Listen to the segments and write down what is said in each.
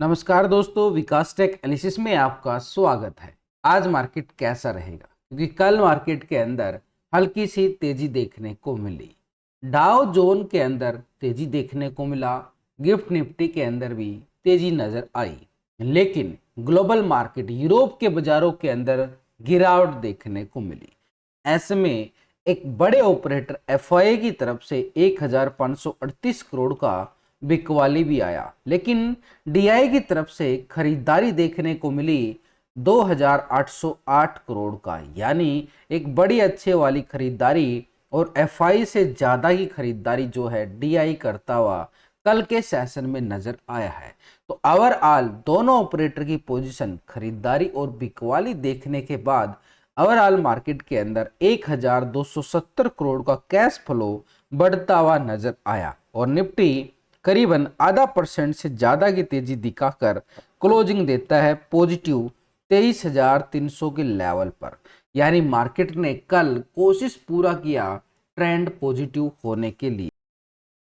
नमस्कार दोस्तों, विकास take analysis में आपका स्वागत है। आज मार्केट कैसा रहेगा, क्योंकि कल मार्केट के अंदर हल्की सी तेजी देखने को मिली। डाउ जोन के अंदर तेजी देखने को मिला, गिफ्ट निफ्टी के अंदर भी तेजी नजर आई, लेकिन ग्लोबल मार्केट यूरोप के बाजारों के अंदर गिरावट देखने को मिली। ऐसे में एक बड़े ऑपरेटर एफआईआई की तरफ से 1538 करोड़ का बिकवाली भी आया, लेकिन डीआई की तरफ से खरीदारी देखने को मिली 2808 करोड़ का, यानी एक बड़ी अच्छे वाली खरीदारी और एफआई से ज़्यादा की खरीदारी जो है डीआई करता हुआ कल के सेशन में नजर आया है। तो ओवरऑल दोनों ऑपरेटर की पोजीशन खरीदारी और बिकवाली देखने के बाद ओवरऑल मार्केट के अंदर 1270 करोड़ का कैश फ्लो बढ़ता हुआ नजर आया और निफ्टी करीबन आधा % से ज्यादा की तेजी दिखाकर क्लोजिंग देता है पॉजिटिव 23,300 के लेवल पर। यानी मार्केट ने कल कोशिश पूरा किया ट्रेंड पॉजिटिव होने के लिए।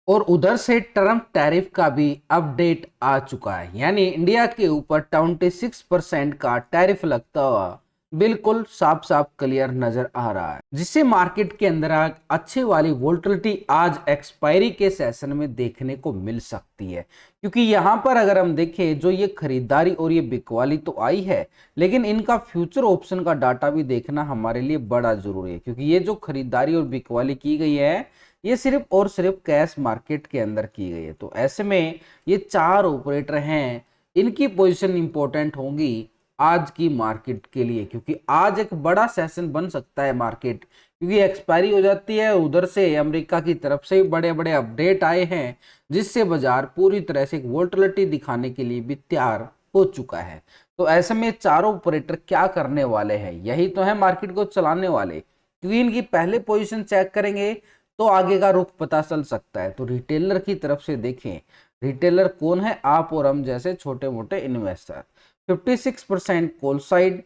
और उधर से ट्रम्प टैरिफ का भी अपडेट आ चुका है, यानी इंडिया के ऊपर 26% का टैरिफ लगता हुआ बिल्कुल साफ साफ क्लियर नजर आ रहा है, जिससे मार्केट के अंदर अच्छी वाली वोल्टिलिटी आज एक्सपायरी के सेशन में देखने को मिल सकती है। क्योंकि यहाँ पर अगर हम देखें, जो ये खरीदारी और ये बिकवाली तो आई है, लेकिन इनका फ्यूचर ऑप्शन का डाटा भी देखना हमारे लिए बड़ा जरूरी है। क्योंकि ये जो खरीदारी और बिकवाली की गई है, ये सिर्फ और सिर्फ कैश मार्केट के अंदर की गई है। तो ऐसे में ये 4 ऑपरेटर हैं, इनकी पोजीशन इंपॉर्टेंट होगी आज की मार्केट के लिए, क्योंकि आज एक बड़ा सेशन बन सकता है मार्केट, क्योंकि एक्सपायरी हो जाती है। उधर से अमेरिका की तरफ से बड़े बड़े अपडेट आए हैं, जिससे बाजार पूरी तरह से एक वोलेटिलिटी दिखाने के लिए भी तैयार हो चुका है। तो ऐसे में चारों ऑपरेटर क्या करने वाले हैं, यही तो है मार्केट को चलाने वाले। क्योंकि इनकी पहले पोजीशन चेक करेंगे तो आगे का रुख पता चल सकता है। तो रिटेलर की तरफ से देखें, रिटेलर कौन है, आप और हम जैसे छोटे मोटे investor. 56% call side,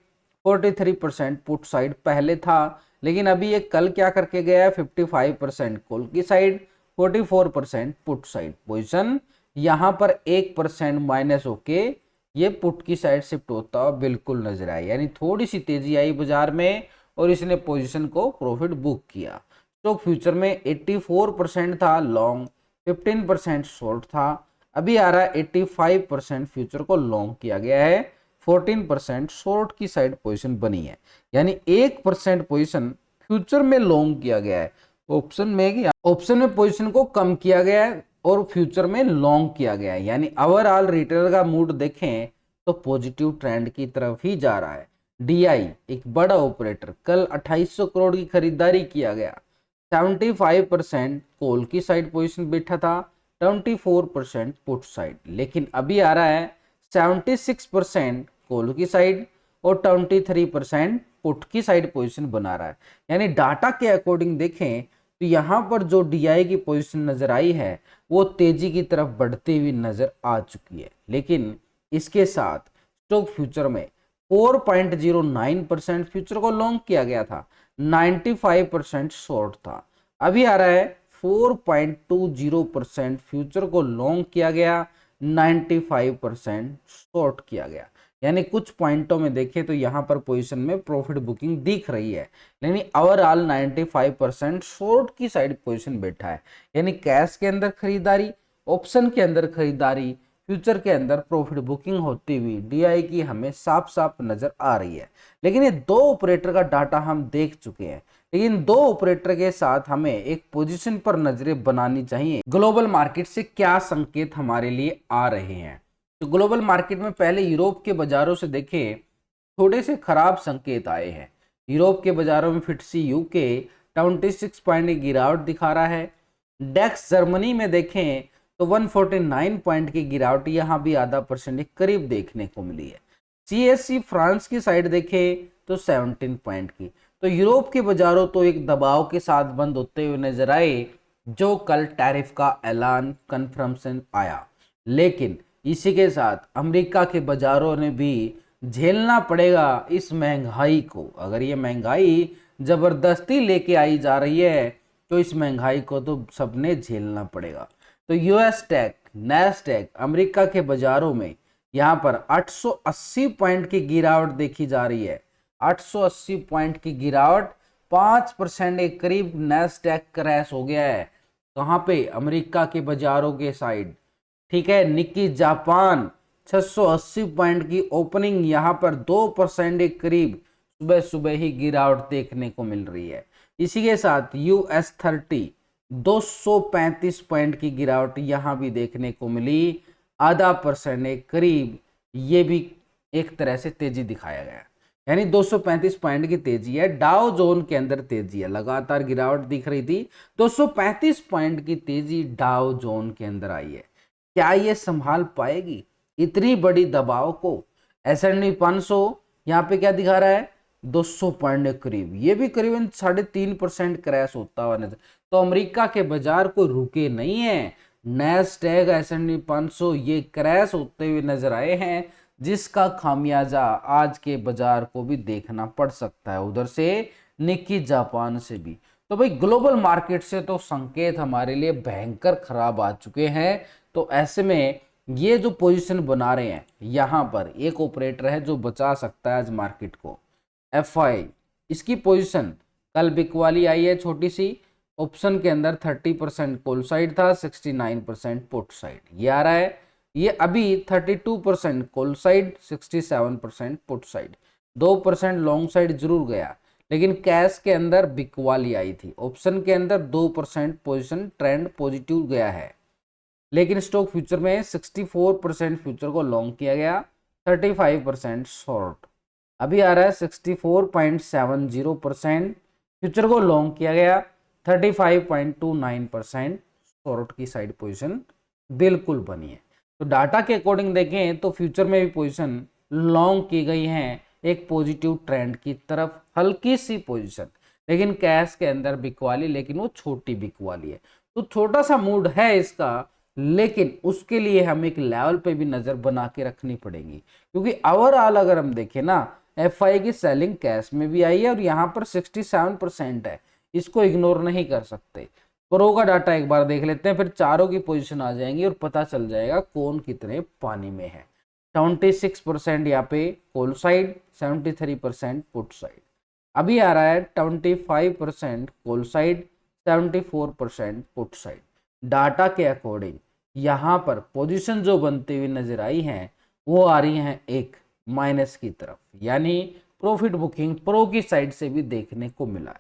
43% put side पहले था, लेकिन अभी ये कल क्या करके गया है, 55% कॉल की साइड, 44% पुट साइड। पोजिशन यहाँ पर 1% माइनस होके ये पुट की साइड शिफ्ट होता हुआ बिल्कुल नजर आया, यानी थोड़ी सी तेजी आई बाजार में और इसने पोजीशन को प्रॉफिट बुक किया। स्टॉक फ्यूचर में 84% था लॉन्ग, 15% शॉर्ट था। अभी आ रहा है 85% फ्यूचर को लॉन्ग किया गया है, 14% शॉर्ट की साइड पोजीशन बनी है, यानी 1% पोजीशन फ्यूचर में लॉन्ग किया गया है। ऑप्शन में पोजीशन को कम किया गया है और फ्यूचर में लॉन्ग किया गया है, यानी ओवरऑल रिटेलर का मूड देखें तो पॉजिटिव ट्रेंड की तरफ ही जा रहा है। डीआई एक बड़ा ऑपरेटर, कल 2800 करोड़ की खरीदारी किया गया, 75% कॉल की साइड पोजीशन बैठा था, 24% पुट साइड, लेकिन अभी आ रहा है 76% कॉल की साइड और 23% पुट की साइड पोजीशन बना रहा है। यानी डाटा के अकॉर्डिंग देखें तो यहाँ पर जो डीआई की पोजीशन नजर आई है वो तेजी की तरफ बढ़ती हुई नजर आ चुकी है, लेकिन इसके साथ स्टॉक फ्यूचर में 4.09% फ्यूचर को लॉन्ग किया गया था, 95% शॉर्ट था। अभी आ रहा है 4.20% फ्यूचर को लॉन्ग किया गया, 95% शॉर्ट किया गया। यानी कुछ पॉइंटों में देखें तो यहाँ पर पोजीशन में प्रॉफिट बुकिंग दिख रही है, यानी ओवरऑल 95% शॉर्ट की साइड पोजीशन बैठा है। यानी कैश के अंदर खरीदारी, ऑप्शन के अंदर खरीदारी, फ्यूचर के अंदर प्रॉफिट बुकिंग होती हुई डीआई की हमें साफ साफ नजर आ रही है। लेकिन ये 2 ऑपरेटर का डाटा हम देख चुके हैं, लेकिन 2 ऑपरेटर के साथ हमें एक पोजीशन पर नजरें बनानी चाहिए। ग्लोबल मार्केट से क्या संकेत हमारे लिए आ रहे हैं, तो ग्लोबल मार्केट में पहले यूरोप के बाजारों से देखें, थोड़े से खराब संकेत आए हैं। यूरोप के बाजारों में फिटसी यूके 26 पॉइंट की गिरावट दिखा रहा है। डेक्स जर्मनी में देखें तो 149 पॉइंट की गिरावट यहाँ भी आधा % के करीब देखने को मिली है। सीएससी फ्रांस की साइड देखें तो 17 पॉइंट की। तो यूरोप के बाजारों तो एक दबाव के साथ बंद होते हुए नजर आए, जो कल टैरिफ का ऐलान कन्फर्मेशन आया, लेकिन इसी के साथ अमेरिका के बाजारों ने भी झेलना पड़ेगा इस महंगाई को। अगर ये महंगाई जबरदस्ती लेके आई जा रही है तो इस महंगाई को तो सबने झेलना पड़ेगा। तो यूएस टेक, नैस्डैक अमेरिका के बाजारों में यहाँ पर 880 पॉइंट की गिरावट देखी जा रही है। 880 पॉइंट की गिरावट, 5% के करीब नैस्डैक क्रैश हो गया है। कहाँ पे? अमेरिका के बाजारों के साइड। ठीक है, निक्की जापान 680 पॉइंट की ओपनिंग, यहाँ पर 2% के करीब सुबह सुबह ही गिरावट देखने को मिल रही है। इसी के साथ US30 235 पॉइंट की गिरावट यहाँ भी देखने को मिली, आधा % के करीब। ये भी एक तरह से तेजी दिखाया गया, यानी 235 पॉइंट की तेजी है। डाउ जोन के अंदर तेजी है, लगातार गिरावट दिख रही थी, 235 पॉइंट की तेजी डाउ जोन के अंदर आई है। क्या ये संभाल पाएगी इतनी बड़ी दबाव को? S&P 500 यहाँ पे क्या दिखा रहा है? 200 पॉइंट के करीब, ये भी करीबन 3.5% क्रैश होता हुआ नजर। तो अमेरिका के बाजार को रुके नहीं है, नैस्डैक S&P 500 ये क्रैश होते हुए नजर आए हैं, जिसका खामियाजा आज के बाजार को भी देखना पड़ सकता है, उधर से निक्की जापान से भी। तो भाई ग्लोबल मार्केट से तो संकेत हमारे लिए भयंकर खराब आ चुके हैं। तो ऐसे में ये जो पोजीशन बना रहे हैं, यहाँ पर एक ऑपरेटर है जो बचा सकता है आज मार्केट को, FI। इसकी पोजीशन कल बिक वाली आई है छोटी सी, ऑप्शन के अंदर 30% कॉल साइड था, 69% पुट साइड ये आ रहा है। ये अभी 32% call side, 67% put side, 2% long side जरूर गया, लेकिन कैश के अंदर बिक वाली आई थी। ऑप्शन के अंदर 2% पोजीशन ट्रेंड पॉजिटिव गया है, लेकिन स्टॉक फ्यूचर में 64% फ्यूचर को लॉन्ग किया गया, 35% शॉर्ट। अभी आ रहा है 64.70% फ्यूचर को लॉन्ग किया गया, 35.29% शॉर्ट की साइड पोजीशन बिल्कुल बनी है। तो डाटा के अकॉर्डिंग देखें तो फ्यूचर में भी पोजीशन लॉन्ग की गई है एक पॉजिटिव ट्रेंड की तरफ, हल्की सी पोजीशन, लेकिन कैश के अंदर बिकवाली, लेकिन वो छोटी बिकवाली है। तो छोटा सा मूड है इसका, लेकिन उसके लिए हम एक लेवल पे भी नजर बना के रखनी पड़ेगी, क्योंकि ओवरऑल अगर हम देखें ना, FI की सेलिंग कैश में भी आई है और यहाँ पर 67% है, इसको इग्नोर नहीं कर सकते। प्रो का डाटा एक बार देख लेते हैं, फिर चारों की पोजीशन आ जाएंगी और पता चल जाएगा कौन कितने पानी में है। 26% यहाँ पे कॉल साइड, 73% पुट साइड। अभी आ रहा है 25% call side, 74% put side. Data के अकॉर्डिंग यहाँ पर पोजीशन जो बनती हुई नजर आई हैं वो आ रही हैं एक माइनस की तरफ, यानी प्रॉफिट बुकिंग प्रो की साइड से भी देखने को मिला है।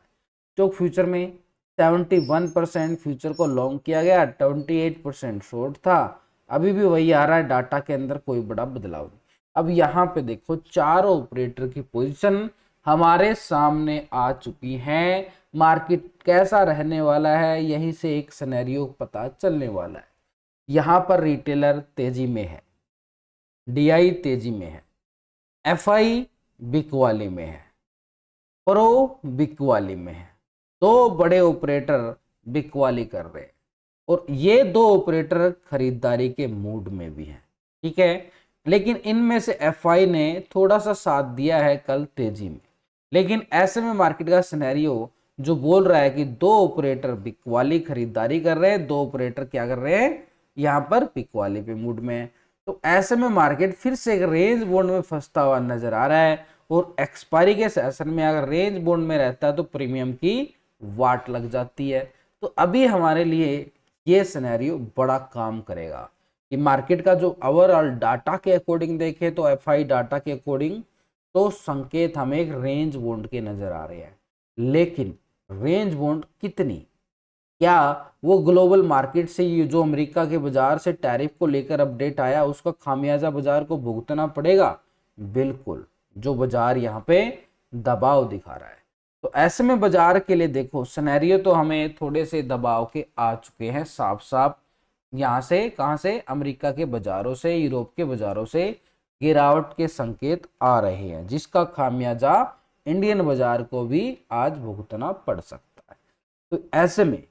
स्टॉक फ्यूचर में 71% फ्यूचर को लॉन्ग किया गया, 28% शॉर्ट था, अभी भी वही आ रहा है, डाटा के अंदर कोई बड़ा बदलाव नहीं। अब यहाँ पे देखो चारों ऑपरेटर की पोजीशन हमारे सामने आ चुकी हैं, मार्केट कैसा रहने वाला है यहीं से एक सिनेरियो पता चलने वाला है। यहाँ पर रिटेलर तेजी में है, DI तेजी में है, FI बिकवाली में है, प्रो बिकवाली में है, दो बड़े ऑपरेटर बिकवाली कर रहे हैं और ये दो ऑपरेटर खरीदारी के मूड में भी हैं। ठीक है, लेकिन इनमें से FI ने थोड़ा सा साथ दिया है कल तेजी में, लेकिन ऐसे में मार्केट का सिनेरियो जो बोल रहा है कि दो ऑपरेटर बिकवाली खरीदारी कर रहे हैं, दो ऑपरेटर क्या कर रहे हैं यहाँ पर बिकवाली पे मूड में है। तो ऐसे में मार्केट फिर से एक रेंज बोर्ड में फंसता हुआ नजर आ रहा है, और एक्सपायरी के सेशन में अगर रेंज बोर्ड में रहता है तो प्रीमियम की वाट लग जाती है। तो अभी हमारे लिए ये सिनेरियो बड़ा काम करेगा कि मार्केट का जो ओवरऑल डाटा के अकॉर्डिंग देखें तो FI डाटा के अकॉर्डिंग तो संकेत हमें एक रेंज बोंड के नजर आ रहे हैं, लेकिन रेंज बोंड कितनी, क्या वो ग्लोबल मार्केट से ये जो अमेरिका के बाजार से टैरिफ को लेकर अपडेट आया उसका खामियाजा बाजार को भुगतना पड़ेगा? बिल्कुल, जो बाजार यहाँ पे दबाव दिखा रहा है। तो ऐसे में बाजार के लिए देखो सिनेरियो तो हमें थोड़े से दबाव के आ चुके हैं साफ साफ, यहाँ से कहाँ से, अमेरिका के बाजारों से, यूरोप के बाजारों से गिरावट के संकेत आ रहे हैं, जिसका खामियाजा इंडियन बाजार को भी आज भुगतना पड़ सकता है। तो ऐसे में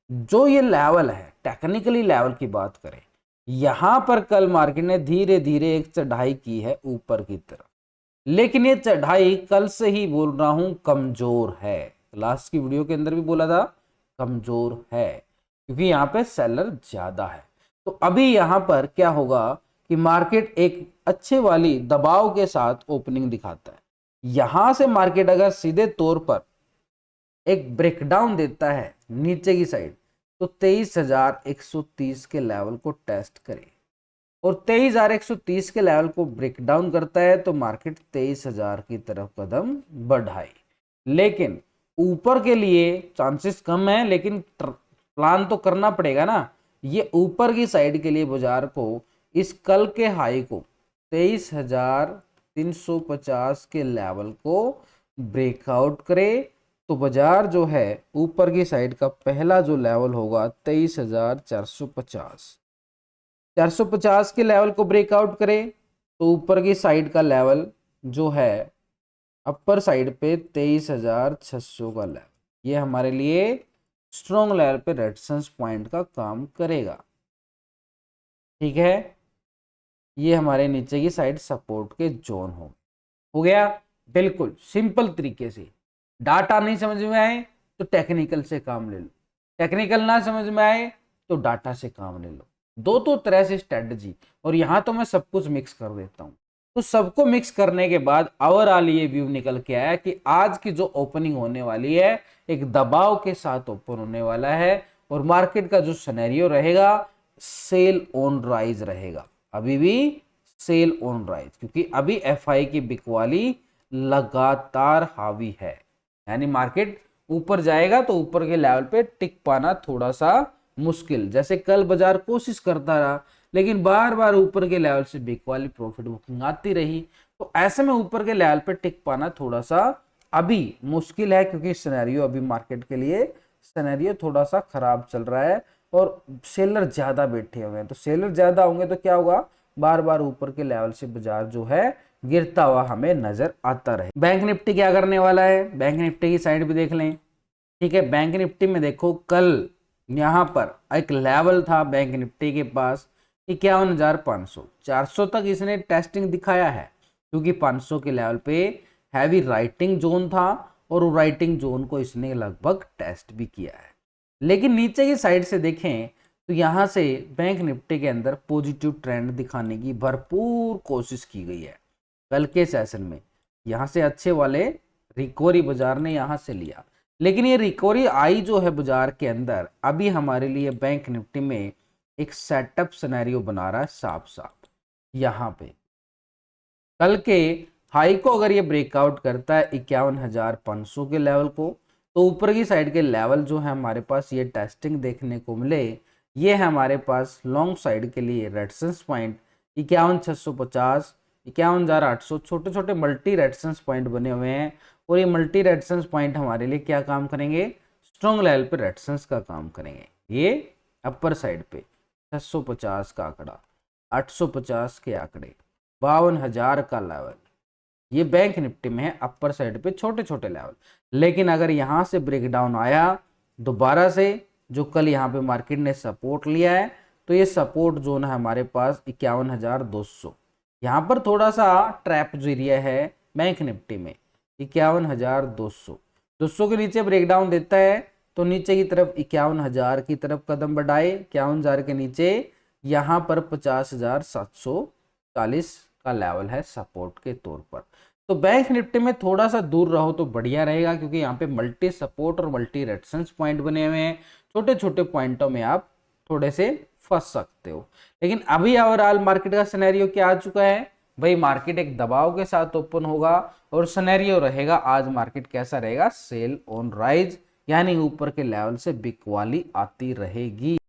जो ये लेवल है, टेक्निकली लेवल की बात करें, यहां पर कल मार्केट ने धीरे धीरे एक चढ़ाई की है ऊपर की तरफ, लेकिन ये चढ़ाई कल से ही बोल रहा हूं कमजोर है। लास्ट की वीडियो के अंदर भी बोला था कमजोर है, क्योंकि यहाँ पे सेलर ज्यादा है। तो अभी यहाँ पर क्या होगा कि मार्केट एक अच्छे वाली दबाव के साथ ओपनिंग दिखाता है। यहां से मार्केट अगर सीधे तौर पर एक ब्रेकडाउन देता है नीचे की साइड, तो 23,130 के लेवल को टेस्ट करे और 23,130 के लेवल को ब्रेकडाउन करता है तो मार्केट 23,000 की तरफ कदम बढ़ाए। लेकिन ऊपर के लिए चांसेस कम है, लेकिन प्लान तो करना पड़ेगा ना। ये ऊपर की साइड के लिए बाजार को इस कल के हाई को 23,350 के लेवल को ब्रेकआउट करे तो बाजार जो है ऊपर की साइड का पहला जो लेवल होगा 23,450, 450 के लेवल को ब्रेकआउट करे तो ऊपर की साइड का लेवल जो है अपर साइड पे 23,600 का लेवल, ये हमारे लिए स्ट्रॉन्ग लेवल पे रेजिस्टेंस पॉइंट का काम करेगा। ठीक है, ये हमारे नीचे की साइड सपोर्ट के जोन हो गया। बिल्कुल सिंपल तरीके से। डाटा नहीं समझ में आए तो टेक्निकल से काम ले लो, टेक्निकल ना समझ में आए तो डाटा से काम ले लो। दो तरह से स्ट्रेटजी, और यहाँ तो मैं सब कुछ मिक्स कर देता हूँ। तो सबको मिक्स करने के बाद ओवरऑल ये व्यू निकल के आया कि आज की जो ओपनिंग होने वाली है एक दबाव के साथ ओपन होने वाला है और मार्केट का जो सिनेरियो रहेगा सेल ऑन राइज रहेगा, अभी भी सेल ऑन राइज, क्योंकि अभी एफआई की बिकवाली लगातार हावी है। यानी मार्केट ऊपर जाएगा तो ऊपर के लेवल पे टिक पाना थोड़ा सा मुश्किल। जैसे कल बाजार कोशिश करता रहा लेकिन बार बार ऊपर के लेवल से बिग वाली प्रॉफिट बुकिंग आती रही, तो ऐसे में ऊपर के लेवल पे टिक पाना थोड़ा सा अभी मुश्किल है, क्योंकि सिनेरियो अभी मार्केट के लिए सिनेरियो थोड़ा सा खराब चल रहा है और सेलर ज्यादा बैठे हुए हैं। तो सेलर ज्यादा होंगे तो क्या होगा, बार बार ऊपर के लेवल से बाजार जो है गिरता हुआ हमें नजर आता रहे। बैंक निफ्टी क्या करने वाला है, बैंक निफ्टी की साइड भी देख लें। ठीक है, बैंक निफ्टी में देखो कल यहाँ पर एक लेवल था बैंक निफ्टी के पास 51,500, 400 तक इसने टेस्टिंग दिखाया है, क्योंकि 500 के लेवल पे हैवी राइटिंग जोन था और वो राइटिंग जोन को इसने लगभग टेस्ट भी किया है। लेकिन नीचे की साइड से देखें तो यहाँ से बैंक निफ्टी के अंदर पॉजिटिव ट्रेंड दिखाने की भरपूर कोशिश की गई है। कल के सेशन में यहाँ से अच्छे वाले रिकवरी बाजार ने यहाँ से लिया, लेकिन ये रिकवरी आई जो है बाजार के अंदर अभी हमारे लिए बैंक निफ्टी में एक सेटअप सिनेरियो बना रहा है साफ साफ। यहाँ पे कल के हाई को अगर ये ब्रेकआउट करता है 51,500 के लेवल को, तो ऊपर की साइड के लेवल जो है हमारे पास ये टेस्टिंग देखने को मिले, ये है हमारे पास लॉन्ग साइड के लिए रेजिस्टेंस पॉइंट 51,650, 51,800, छोटे छोटे मल्टी रेजिस्टेंस पॉइंट बने हुए हैं और ये मल्टी रेजिस्टेंस पॉइंट हमारे लिए क्या काम करेंगे, स्ट्रॉन्ग लेवल पे रेजिस्टेंस का काम करेंगे। ये अपर साइड पे 650 का आंकड़ा, 850 के आंकड़े, 52,000 का लेवल, ये बैंक निफ्टी में है अपर साइड पे छोटे छोटे लेवल। लेकिन अगर यहाँ से ब्रेकडाउन आया दोबारा से, जो कल यहाँ पे मार्केट ने सपोर्ट लिया है, तो ये सपोर्ट जोन है हमारे पास 51,200। यहाँ पर थोड़ा सा ट्रैप जो एरिया है बैंक निफ्टी में 51,200, 200 के नीचे ब्रेकडाउन देता है तो नीचे की तरफ 51,000 की तरफ कदम बढ़ाए, 51,000 के नीचे यहाँ पर 50,740 का लेवल है सपोर्ट के तौर पर। तो बैंक निफ्टी में थोड़ा सा दूर रहो तो बढ़िया रहेगा, क्योंकि यहाँ पे मल्टी सपोर्ट और मल्टी रेजिस्टेंस पॉइंट बने हुए हैं, छोटे छोटे पॉइंटों में आप थोड़े से फंस सकते हो। लेकिन अभी ओवरऑल मार्केट का सिनेरियो क्या आ चुका है भाई, मार्केट एक दबाव के साथ ओपन होगा और सिनेरियो रहेगा आज मार्केट कैसा रहेगा, सेल ऑन राइज, यानी ऊपर के लेवल से बिकवाली आती रहेगी।